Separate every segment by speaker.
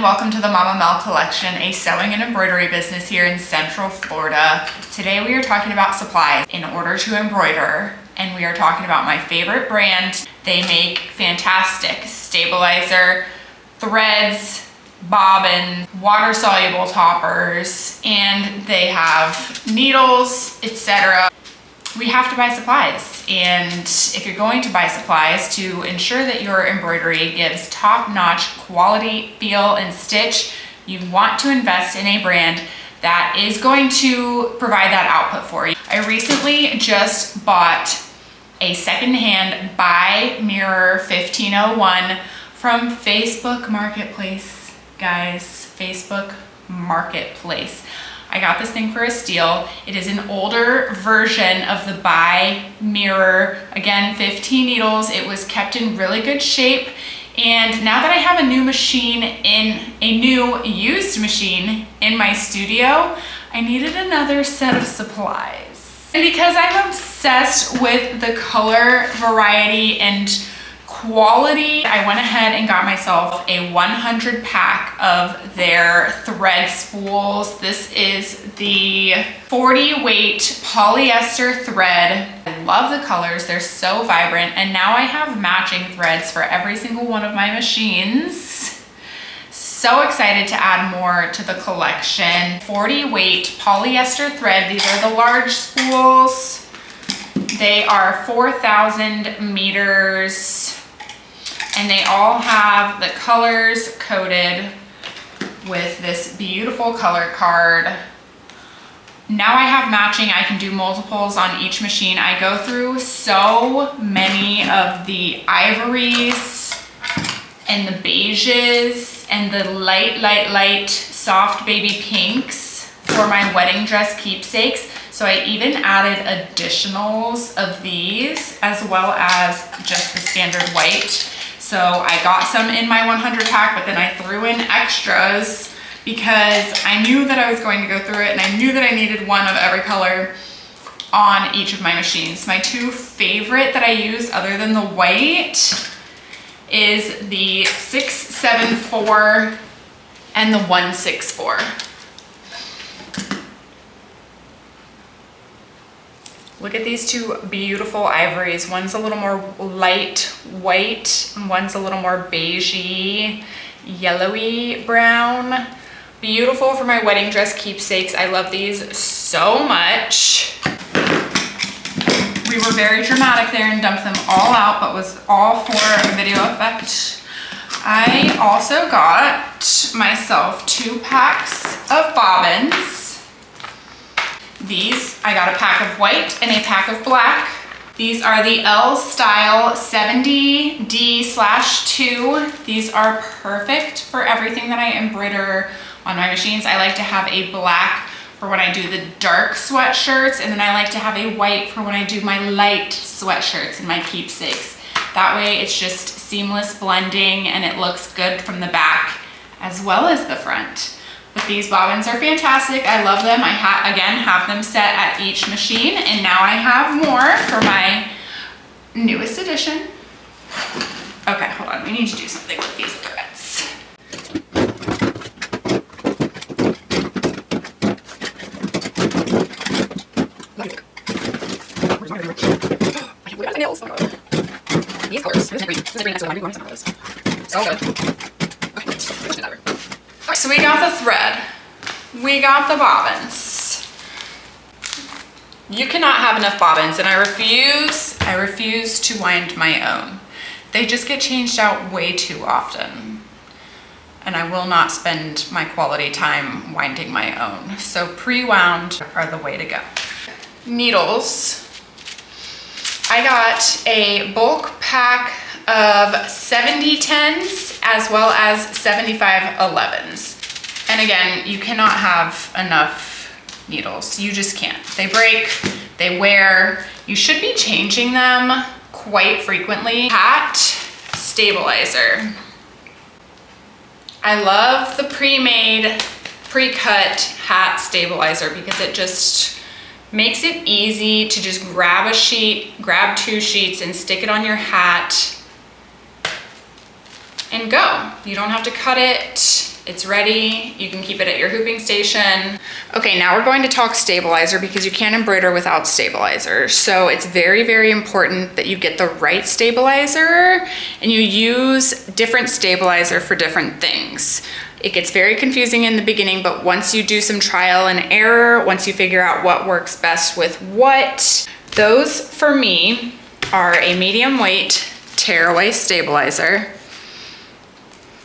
Speaker 1: welcome to the Mama Mel Collection, a sewing and embroidery business here in Central Florida. Today we are talking about supplies in order to embroider, and we are talking about my favorite brand. They make fantastic stabilizer, threads, bobbins, water-soluble toppers, and they have needles, etc. We have to buy supplies, and if you're going to buy supplies, to ensure that your embroidery gives top-notch quality, feel, and stitch, you want to invest in a brand that is going to provide that output for you. I recently just bought a secondhand Bai mirror 1501 from Facebook Marketplace, guys, Facebook Marketplace. I got this thing for a steal. It is an older version of the Bai mirror. Again, 15 needles. It was kept in really good shape. And now that I have a new machine used machine in my studio, I needed another set of supplies. And because I'm obsessed with the color variety and quality, I went ahead and got myself a 100 pack of their thread spools. This is the 40 weight polyester thread. I love the colors, they're so vibrant, and now I have matching threads for every single one of my machines. So excited to add more to the collection. 40 weight polyester thread. These are the large spools. They are 4,000 meters. And they all have the colors coded with this beautiful color card. Now I have matching. I can do multiples on each machine. I go through so many of the ivories and the beiges and the light soft baby pinks for my wedding dress keepsakes. So I even added additionals of these as well as just the standard white. So I got some in my 100 pack, but then I threw in extras because I knew that I was going to go through it, and I knew that I needed one of every color on each of my machines. My two favorite that I use other than the white is the 674 and the 164. Look at these two beautiful ivories. One's a little more light white, and one's a little more beigey, yellowy brown. Beautiful for my wedding dress keepsakes. I love these so much. We were very dramatic there and dumped them all out, but was all for a video effect. I also got myself 2 packs of bobbins. These, I got a pack of white and a pack of black. These are the L Style 70D/2. These are perfect for everything that I embroider on my machines. I like to have a black for when I do the dark sweatshirts, and then I like to have a white for when I do my light sweatshirts and my keepsakes. That way it's just seamless blending and it looks good from the back as well as the front. But these bobbins are fantastic. I love them. I again have them set at each machine, and now I have more for my newest addition. Okay, hold on. We need to do something with these threads. We got the nails. These colors. This is green. This is green next to the line. We want some of those. So good. So we got the thread, we got the bobbins. You cannot have enough bobbins, and I refuse to wind my own. They just get changed out way too often, and I will not spend my quality time winding my own. So pre-wound are the way to go. Needles. I got a bulk pack of 7010s as well as 7511s. And again, you cannot have enough needles. You just can't. They break, they wear. You should be changing them quite frequently. Hat stabilizer. I love the pre-made, pre-cut hat stabilizer because it just makes it easy to just grab a sheet, grab 2 sheets and stick it on your hat and go. You don't have to cut it. It's ready. You can keep it at your hooping station. Okay, now we're going to talk stabilizer because you can't embroider without stabilizer. So it's very, very important that you get the right stabilizer and you use different stabilizer for different things. It gets very confusing in the beginning, but once you do some trial and error, once you figure out what works best with what, those for me are a medium weight Tearaway stabilizer,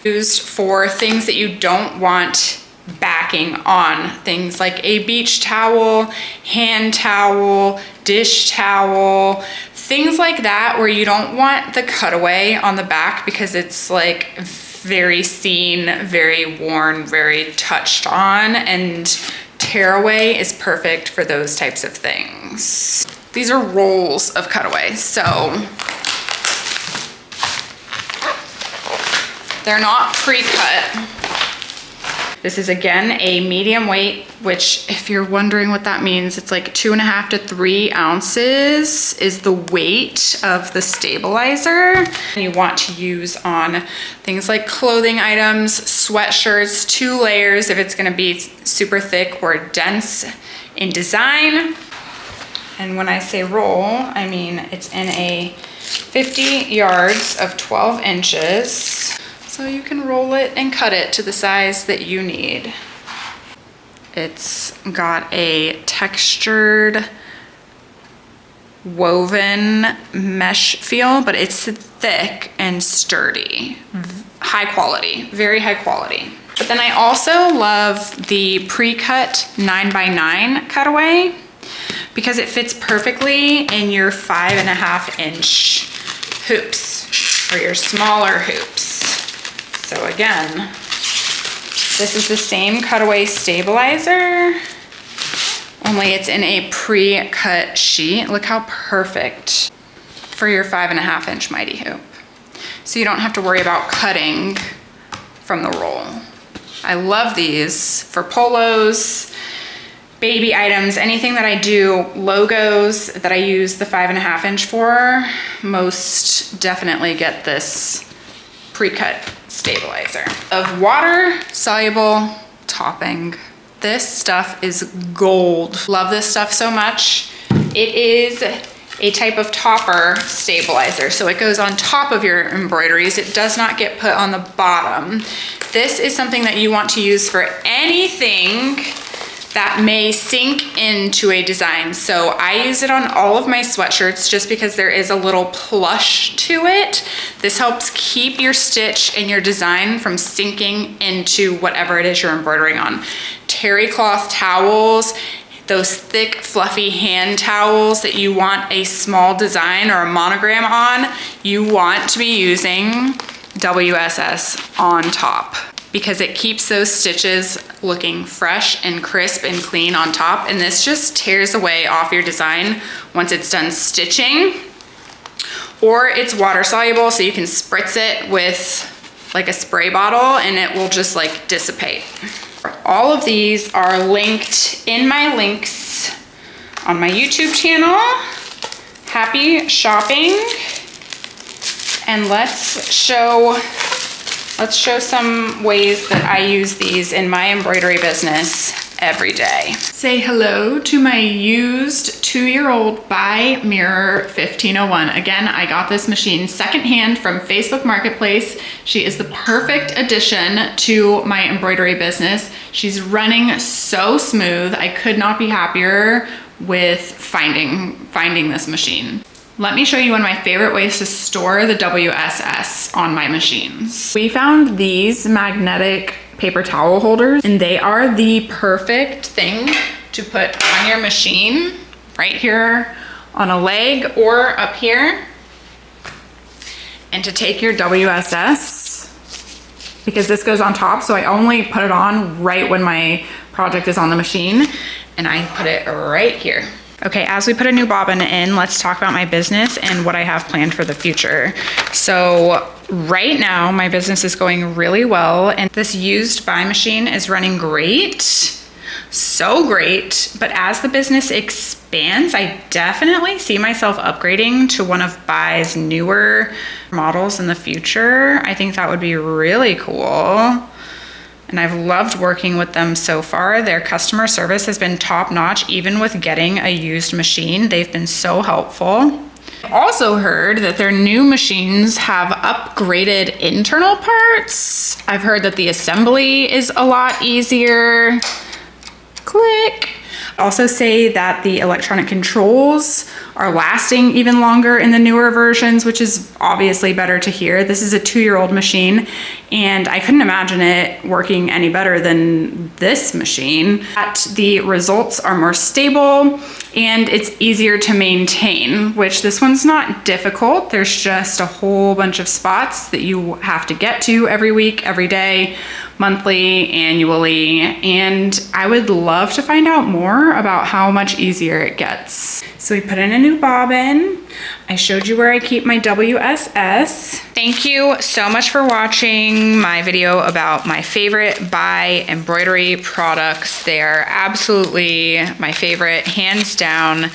Speaker 1: used for things that you don't want backing on, things like a beach towel, hand towel, dish towel, things like that where you don't want the cutaway on the back because it's like very seen, very worn, very touched on, and Tearaway is perfect for those types of things. These are rolls of cutaway, so they're not pre-cut. This is again a medium weight, which if you're wondering what that means, it's like 2.5 to 3 ounces is the weight of the stabilizer. You want to use on things like clothing items, sweatshirts, 2 layers if it's gonna be super thick or dense in design. And when I say roll, I mean it's in a 50 yards of 12 inches. So you can roll it and cut it to the size that you need. It's got a textured woven mesh feel, but it's thick and sturdy. High quality, very high quality. But then I also love the pre-cut 9x9 cutaway because it fits perfectly in your 5.5 inch hoops or your smaller hoops. So again, this is the same cutaway stabilizer, only it's in a pre-cut sheet. Look how perfect for your 5.5 inch mighty hoop. So you don't have to worry about cutting from the roll. I love these for polos, baby items, anything that I do, logos that I use the 5.5 inch for, most definitely get this pre-cut stabilizer. Of water soluble topping. This stuff is gold. Love this stuff so much. It is a type of topper stabilizer, so it goes on top of your embroideries. It does not get put on the bottom. This is something that you want to use for anything that may sink into a design. So I use it on all of my sweatshirts just because there is a little plush to it. This helps keep your stitch and your design from sinking into whatever it is you're embroidering on. Terry cloth towels, those thick fluffy hand towels that you want a small design or a monogram on, you want to be using WSS on top, because it keeps those stitches looking fresh and crisp and clean on top. And this just tears away off your design once it's done stitching. Or it's water soluble, so you can spritz it with like a spray bottle and it will just like dissipate. All of these are linked in my links on my YouTube channel. Happy shopping. And let's show some ways that I use these in my embroidery business every day. Say hello to my used 2-year-old Bai mirror 1501. Again, I got this machine secondhand from Facebook Marketplace. She is the perfect addition to my embroidery business. She's running so smooth. I could not be happier with finding this machine. Let me show you one of my favorite ways to store the WSS on my machines. We found these magnetic paper towel holders, and they are the perfect thing to put on your machine, right here on a leg or up here, and to take your WSS, because this goes on top, so I only put it on right when my project is on the machine, and I put it right here. Okay, as we put a new bobbin in, let's talk about my business and what I have planned for the future. So right now, my business is going really well, and this used Bai machine is running great, so great. But as the business expands, I definitely see myself upgrading to one of Bai's newer models in the future. I think that would be really cool. and I've loved working with them so far. Their customer service has been top notch, even with getting a used machine. They've been so helpful. I've also heard that their new machines have upgraded internal parts. I've heard that the assembly is a lot easier. Click. Also say that the electronic controls are lasting even longer in the newer versions, which is obviously better to hear. This is a 2-year-old machine, and I couldn't imagine it working any better than this machine. The results are more stable and it's easier to maintain, which this one's not difficult. There's just a whole bunch of spots that you have to get to every week, every day, monthly, annually, and I would love to find out more about how much easier it gets. So we put in a new bobbin. I showed you where I keep my WSS. Thank you so much for watching my video about my favorite Bai embroidery products. They are absolutely my favorite, hands down.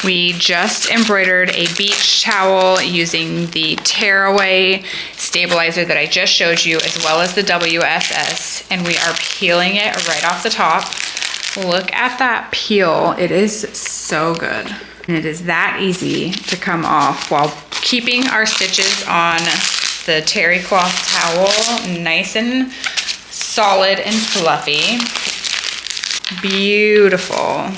Speaker 1: We just embroidered a beach towel using the Tearaway stabilizer that I just showed you, as well as the WSS, and we are peeling it right off the top. Look at that peel. It is so good. And it is that easy to come off while keeping our stitches on the terry cloth towel nice and solid and fluffy. Beautiful.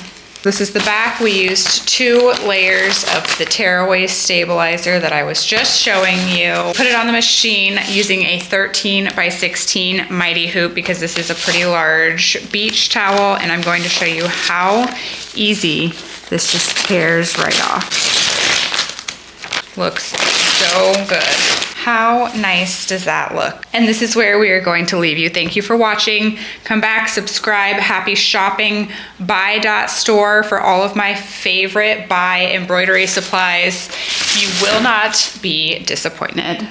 Speaker 1: This is the back. We used 2 layers of the Tearaway stabilizer that I was just showing you. Put it on the machine using a 13 by 16 mighty hoop because this is a pretty large beach towel, and I'm going to show you how easy this just tears right off. Looks so good. How nice does that look? And this is where we are going to leave you. Thank you for watching. Come back, subscribe, happy shopping. Bai.store for all of my favorite Bai embroidery supplies. You will not be disappointed.